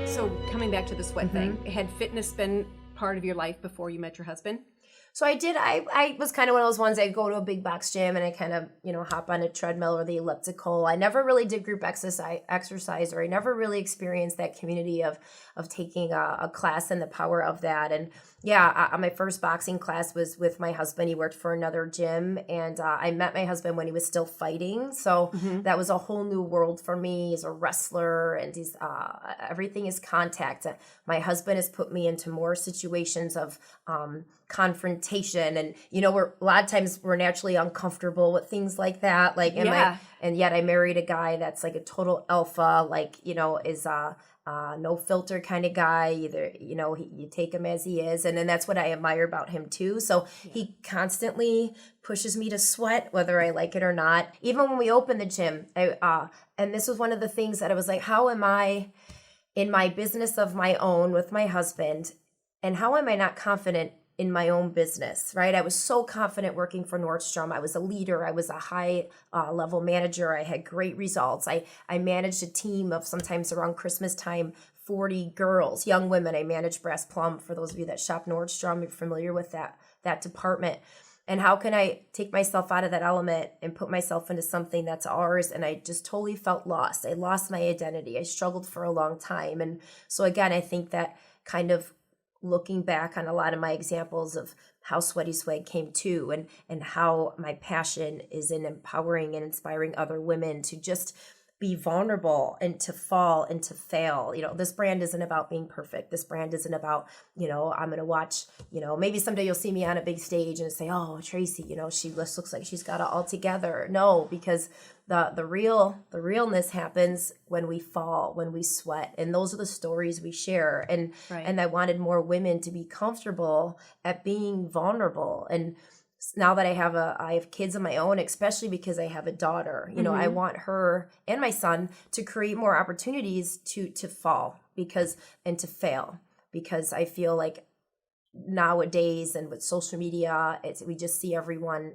So coming back to the sweat thing, had fitness been part of your life before you met your husband? So I did. I was kind of one of those ones. I'd go to a big box gym and I kind of, hop on a treadmill or the elliptical. I never really did group exercise, or I never really experienced that community of taking a class and the power of that. And yeah, my first boxing class was with my husband. He worked for another gym, and I met my husband when he was still fighting. So that was a whole new world for me. He's a wrestler, and he's everything is contact. My husband has put me into more situations of confrontation, and we're a lot of times we're naturally uncomfortable with things like that. And yet I married a guy that's like a total alpha, is no filter kind of guy. Either you take him as he is, and then that's what I admire about him too. So he constantly pushes me to sweat, whether I like it or not. Even when we opened the gym, and this was one of the things that I was like, how am I in my business of my own with my husband, and how am I not confident in my own business, right? I was so confident working for Nordstrom. I was a leader. I was a high level manager. I had great results. I managed a team of, sometimes around Christmas time, 40 girls, young women. I managed Brass Plum. For those of you that shop Nordstrom, you're familiar with that department. And how can I take myself out of that element and put myself into something that's ours? And I just totally felt lost. I lost my identity. I struggled for a long time. And so again, I think that kind of looking back on a lot of my examples of how Sweaty Swag came to, and how my passion is in empowering and inspiring other women to just be vulnerable and to fall and to fail. This brand isn't about being perfect. This brand isn't about, I'm going to watch, maybe someday you'll see me on a big stage and say, oh, Tracey, she looks like she's got it all together. No, because the realness happens when we fall, when we sweat. And those are the stories we share. And I wanted more women to be comfortable at being vulnerable. And now that I have kids of my own, especially because I have a daughter, I want her and my son to create more opportunities to fall and to fail, because I feel like nowadays and with social media, we just see everyone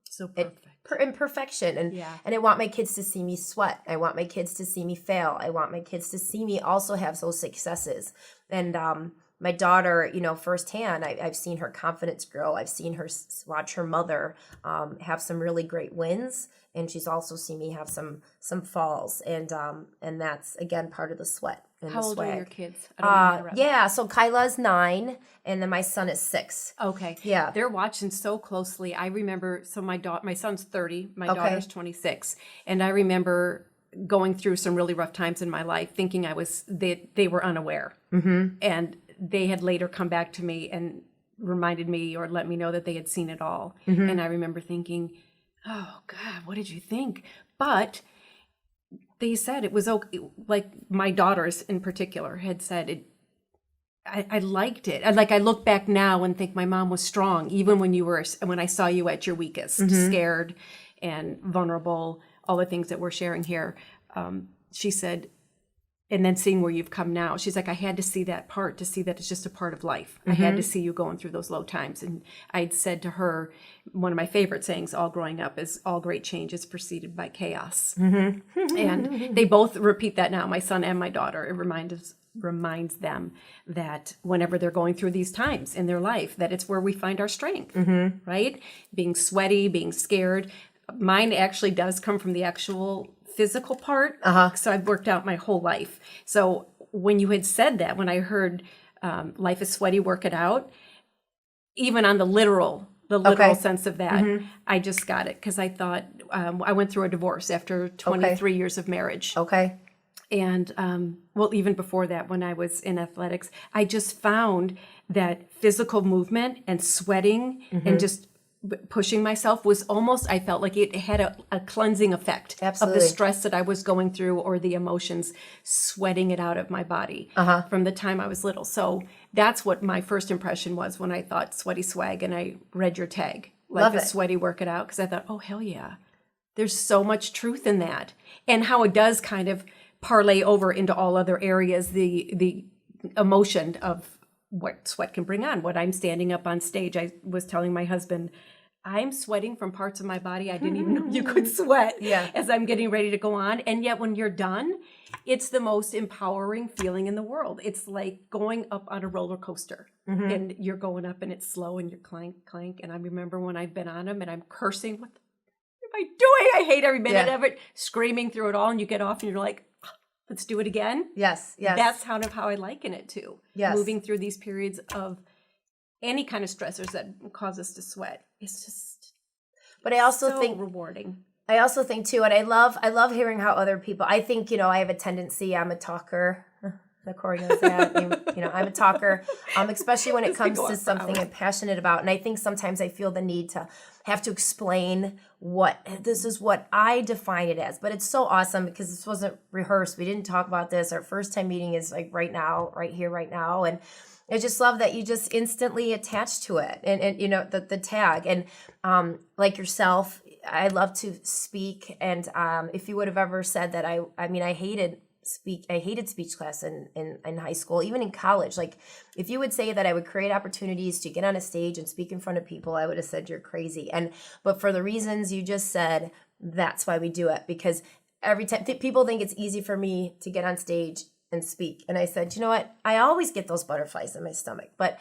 so perfect. Imperfection. And I want my kids to see me sweat. I want my kids to see me fail. I want my kids to see me also have those successes. And my daughter, firsthand, I've seen her confidence grow. I've seen her watch her mother have some really great wins, and she's also seen me have some falls, and that's again part of the sweat. And How the old swag. are your kids? I don't know. So Kyla's 9, and then my son is 6. Okay. Yeah. They're watching so closely. I remember, so my son's 30, my daughter's 26, and I remember going through some really rough times in my life, thinking they were unaware, and they had later come back to me and reminded me or let me know that they had seen it all. And I remember thinking, oh God, what did you think? But they said it was okay. Like my daughters in particular had said it. I liked it. I look back now and think my mom was strong, even when I saw you at your weakest, scared and vulnerable, all the things that we're sharing here. She said, and then seeing where you've come now, she's like, I had to see that part to see that it's just a part of life. I had to see you going through those low times. And I'd said to her, one of my favorite sayings all growing up is, all great change is preceded by chaos. And they both repeat that now, my son and my daughter. It reminds them that whenever they're going through these times in their life, that it's where we find our strength, right? Being sweaty, being scared. Mine actually does come from the actual physical part. So I've worked out my whole life. So when you had said that, when I heard life is sweaty, work it out, even on the literal sense of that, I just got it, because I thought I went through a divorce after 23 years of marriage. And even before that, when I was in athletics, I just found that physical movement and sweating and just pushing myself was almost, I felt like it had a cleansing effect of the stress that I was going through, or the emotions, sweating it out of my body from the time I was little. So that's what my first impression was when I thought Sweaty Swag, and I read your tag, like a sweaty work it out, because I thought, oh, hell yeah. There's so much truth in that, and how it does kind of parlay over into all other areas, the emotion of what sweat can bring on. What I'm standing up on stage, I was telling my husband, I'm sweating from parts of my body I didn't even know you could sweat as I'm getting ready to go on. And yet when you're done, it's the most empowering feeling in the world. It's like going up on a roller coaster and you're going up and it's slow and you're clank, clank. And I remember when I've been on them and I'm cursing, what am I doing? I hate every minute of it, screaming through it all. And you get off and you're like, let's do it again. Yes. That's kind of how I liken it to. Yes. Moving through these periods of any kind of stressors that cause us to sweat. It's just, but I also think rewarding. I also think too, and I love hearing how other people, I think, I have a tendency, I'm a talker. Corey knows that. I'm a talker, especially when it comes to something I'm passionate about. And I think sometimes I feel the need to have to explain this is what I define it as. But it's so awesome because this wasn't rehearsed. We didn't talk about this. Our first time meeting is like right now, right here, right now. And I just love that you just instantly attach to it and the tag. And like yourself, I love to speak. And if you would have ever said that, I hated speech class in high school, even in college. Like if you would say that I would create opportunities to get on a stage and speak in front of people, I would have said you're crazy. But for the reasons you just said, that's why we do it. Because every time people think it's easy for me to get on stage and speak. And I said, you know what? I always get those butterflies in my stomach, but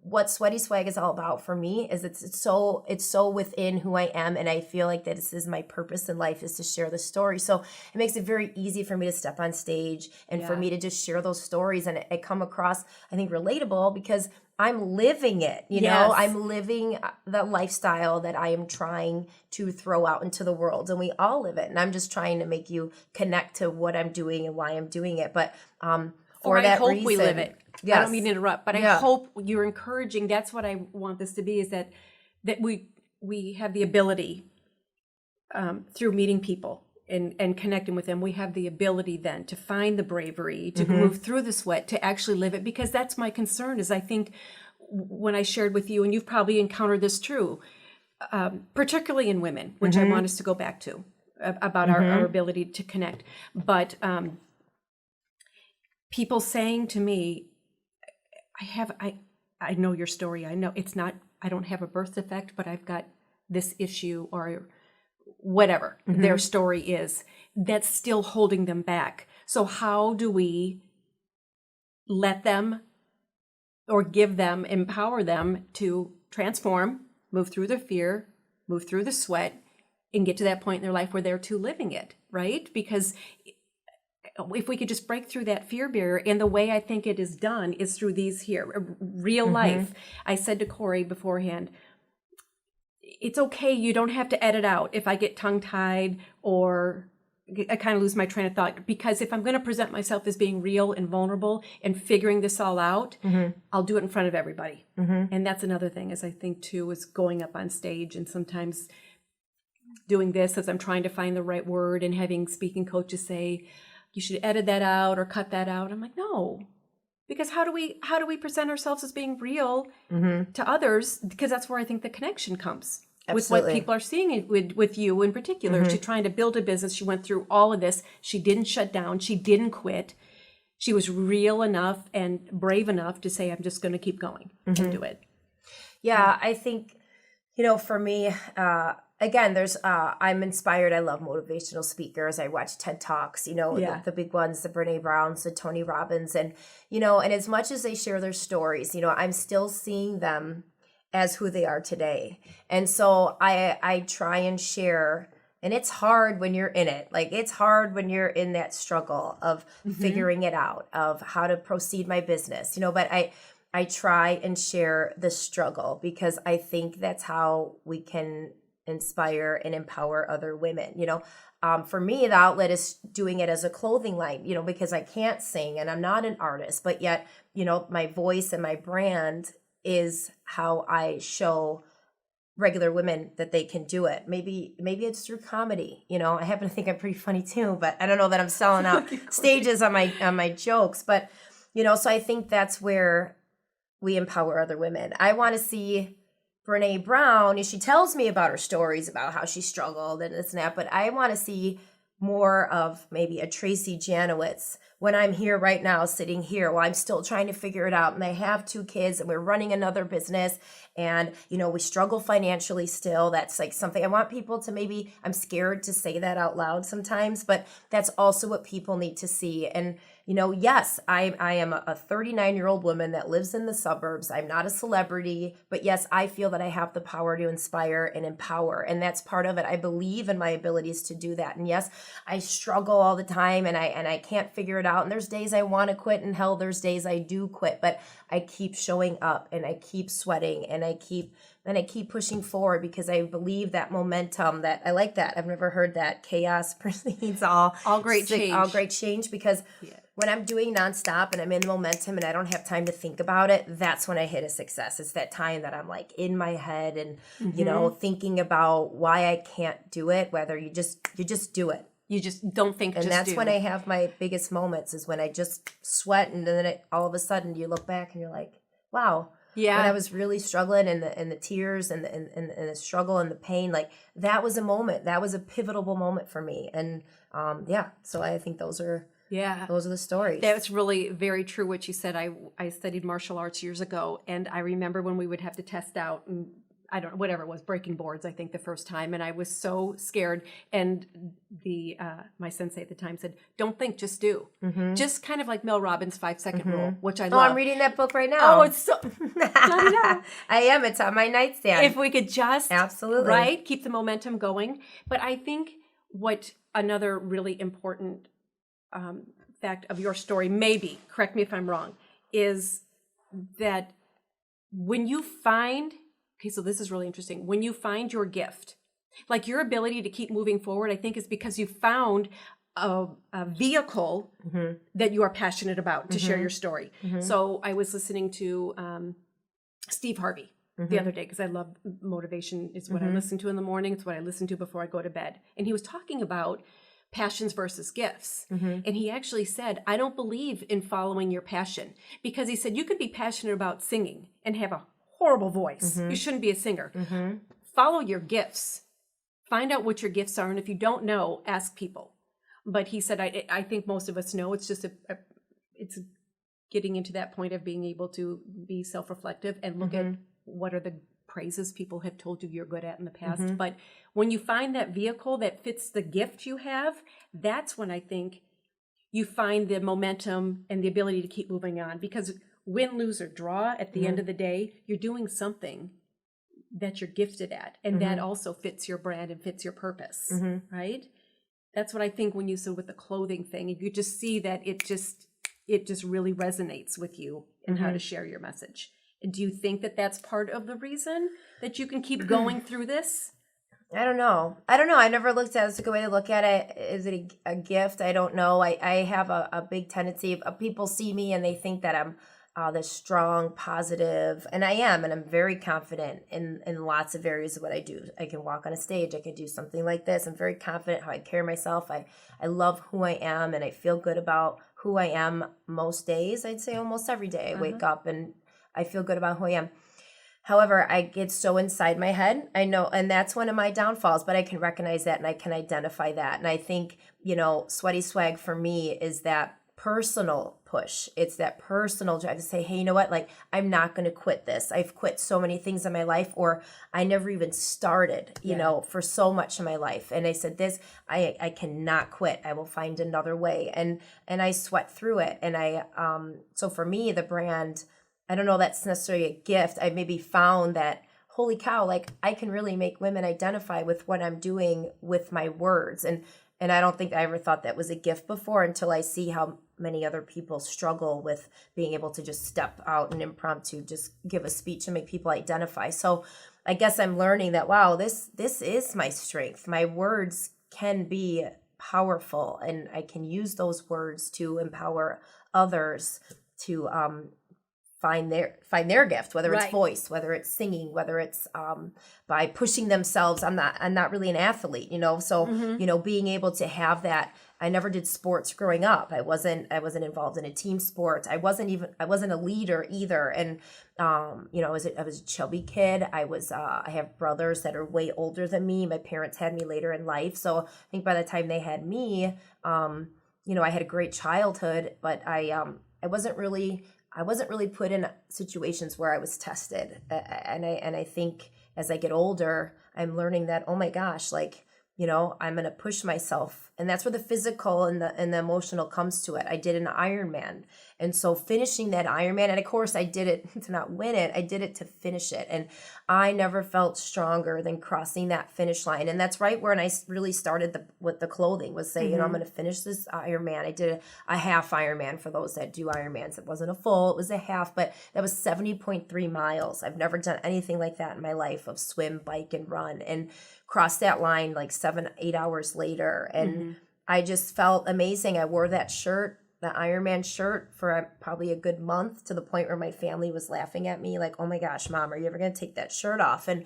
what Sweaty Swag is all about for me is it's so within who I am. And I feel like that this is my purpose in life, is to share the story. So it makes it very easy for me to step on stage and for me to just share those stories. And it come across, I think, relatable because I'm living it, I'm living the lifestyle that I am trying to throw out into the world, and we all live it. And I'm just trying to make you connect to what I'm doing and why I'm doing it. But for that reason, we live it. Yes. I don't mean to interrupt, but I hope you're encouraging. That's what I want this to be, is that we have the ability through meeting people and connecting with them. We have the ability then to find the bravery, to move through the sweat, to actually live it. Because that's my concern, is I think when I shared with you, and you've probably encountered this too, particularly in women, which I want us to go back to, about our ability to connect. But people saying to me, I know your story. I know it's not, I don't have a birth defect, but I've got this issue or whatever their story is, that's still holding them back. So how do we let them or give them, empower them to transform, move through their fear, move through the sweat, and get to that point in their life where they're too living it, right? Because if we could just break through that fear barrier, and the way I think it is done is through these here, real life. I said to Corey beforehand, it's okay, you don't have to edit out if I get tongue-tied or I kind of lose my train of thought, because if I'm going to present myself as being real and vulnerable and figuring this all out, I'll do it in front of everybody. And that's another thing, is I think too, is going up on stage and sometimes doing this as I'm trying to find the right word and having speaking coaches say, you should edit that out or cut that out. I'm like, no, because how do we present ourselves as being real to others? Because that's where I think the connection comes. Absolutely. With what people are seeing with you in particular. She's trying to build a business. She went through all of this. She didn't shut down. She didn't quit. She was real enough and brave enough to say, I'm just going to keep going and do it. Yeah, I think, for me, again, I'm inspired. I love motivational speakers. I watch TED Talks, the big ones, the Brene Browns, the Tony Robbins. And, and as much as they share their stories, I'm still seeing them as who they are today. And so I try and share, and it's hard when you're in it. Like, it's hard when you're in that struggle of figuring it out, of how to proceed my business, but I try and share the struggle, because I think that's how we can inspire and empower other women. For me, the outlet is doing it as a clothing line, because I can't sing and I'm not an artist, but yet, my voice and my brand is how I show regular women that they can do it. Maybe it's through comedy. I happen to think I'm pretty funny too, but I don't know that I'm selling out stages on my jokes. But so I think that's where we empower other women. I want to see Brene Brown, she tells me about her stories about how she struggled and this and that, but I want to see more of maybe a Tracey Janowitz when I'm here right now, sitting here while I'm still trying to figure it out. And I have 2 kids and we're running another business and, we struggle financially still. That's like something I want people to maybe, I'm scared to say that out loud sometimes, but that's also what people need to see. And, yes, I am a 39-year-old woman that lives in the suburbs. I'm not a celebrity, but yes, I feel that I have the power to inspire and empower. And that's part of it. I believe in my abilities to do that. And yes, I struggle all the time and I can't figure it out. And there's days I want to quit, and hell, there's days I do quit, but I keep showing up and I keep sweating and I keep pushing forward because I believe that momentum, that I like that. I've never heard that. Chaos precedes all great change. All great change, because when I'm doing nonstop and I'm in momentum and I don't have time to think about it, that's when I hit a success. It's that time that I'm like in my head and, thinking about why I can't do it, whether you just do it. You just don't think, and that's when I have my biggest moments, is when I just sweat, and then all of a sudden you look back and you're like, wow. Yeah. When I was really struggling, and the tears and the struggle and the pain, like that was a moment. That was a pivotal moment for me. And so I think those are the stories. That's really very true what you said. I studied martial arts years ago, and I remember when we would have to test out, and I don't know, whatever it was, breaking boards, I think the first time. And I was so scared. And my sensei at the time said, don't think, just do. Mm-hmm. Just kind of like Mel Robbins' 5-second rule, which I love. I'm reading that book right now. Oh, it's so, I am. It's on my nightstand. If we could just, absolutely, right, keep the momentum going. But I think what another really important fact of your story, maybe, correct me if I'm wrong, is that when you find, okay, so this is really interesting. When you find your gift, like your ability to keep moving forward, I think is because you found a vehicle that you are passionate about to share your story. So I was listening to Steve Harvey the other day, because I love motivation. It's what I listen to in the morning. It's what I listen to before I go to bed. And he was talking about passions versus gifts. And he actually said, I don't believe in following your passion, because he said, you could be passionate about singing and have a horrible voice. You shouldn't be a singer. Follow your gifts. Find out what your gifts are. And if you don't know, ask people. But he said, I think most of us know. It's just it's getting into that point of being able to be self-reflective and look at what are the praises people have told you you're good at in the past. But when you find that vehicle that fits the gift you have, that's when I think you find the momentum and the ability to keep moving on. Because win, lose, or draw, at the end of the day, you're doing something that you're gifted at. And that also fits your brand and fits your purpose, right? That's what I think when you said with the clothing thing, you just see that it just really resonates with you and how to share your message. And do you think that that's part of the reason that you can keep going through this? I don't know. I never looked at it. It's a good way to look at it. Is it a gift? I don't know. I have a big tendency of people see me and they think that I'm this strong, positive, and I am, and I'm very confident in lots of areas of what I do. I can walk on a stage. I can do something like this. I'm very confident how I carry myself. I love who I am, and I feel good about who I am most days. I'd say almost every day. I wake up and I feel good about who I am. However, I get so inside my head. I know, and that's one of my downfalls, but I can recognize that and I can identify that. And I think, Sweaty Swag for me is that personal push. It's that personal drive to say, hey, you know what? Like, I'm not going to quit this. I've quit so many things in my life, or I never even started, for so much in my life. And I said, I cannot quit. I will find another way. And I sweat through it. And so for me, the brand, I don't know that's necessarily a gift. I maybe found that, holy cow, like I can really make women identify with what I'm doing with my words. And I don't think I ever thought that was a gift before, until I see how many other people struggle with being able to just step out and impromptu just give a speech and make people identify. So I guess I'm learning that, wow, this is my strength. My words can be powerful, and I can use those words to empower others to find their gift, whether it's Right. voice, whether it's singing, whether it's by pushing themselves. I'm not really an athlete, so being able to have that. I never did sports growing up. I wasn't involved in a team sport. I wasn't a leader either. And I was a chubby kid. I have brothers that are way older than me. My parents had me later in life, so I think by the time they had me, I had a great childhood, but I wasn't really put in situations where I was tested. And I think as I get older, I'm learning that, oh my gosh, I'm going to push myself. And that's where the physical and the emotional comes to it. I did an Ironman. And so finishing that Ironman, and of course I did it to not win it, I did it to finish it. And I never felt stronger than crossing that finish line. And that's right when I really started with the clothing, was say, I'm going to finish this Ironman. I did a half Ironman for those that do Ironmans. It wasn't a full, it was a half, but that was 70.3 miles. I've never done anything like that in my life, of swim, bike, and run, and crossed that line 7-8 hours later. And I just felt amazing. I wore that shirt, the Ironman shirt, for probably a good month, to the point where my family was laughing at me like, oh my gosh, Mom, are you ever going to take that shirt off? And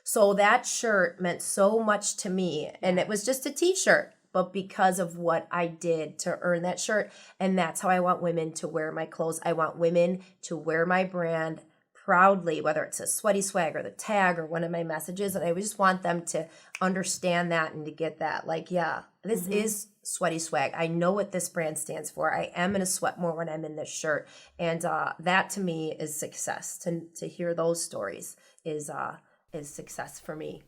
so that shirt meant so much to me. And it was just a t-shirt, but because of what I did to earn that shirt. And that's how I want women to wear my clothes. I want women to wear my brand proudly, whether it's a Sweaty Swag or the tag or one of my messages. And I just want them to understand that and to get that, this is Sweaty Swag. I know what this brand stands for. I am going to sweat more when I'm in this shirt. And that to me is success. To hear those stories is success for me.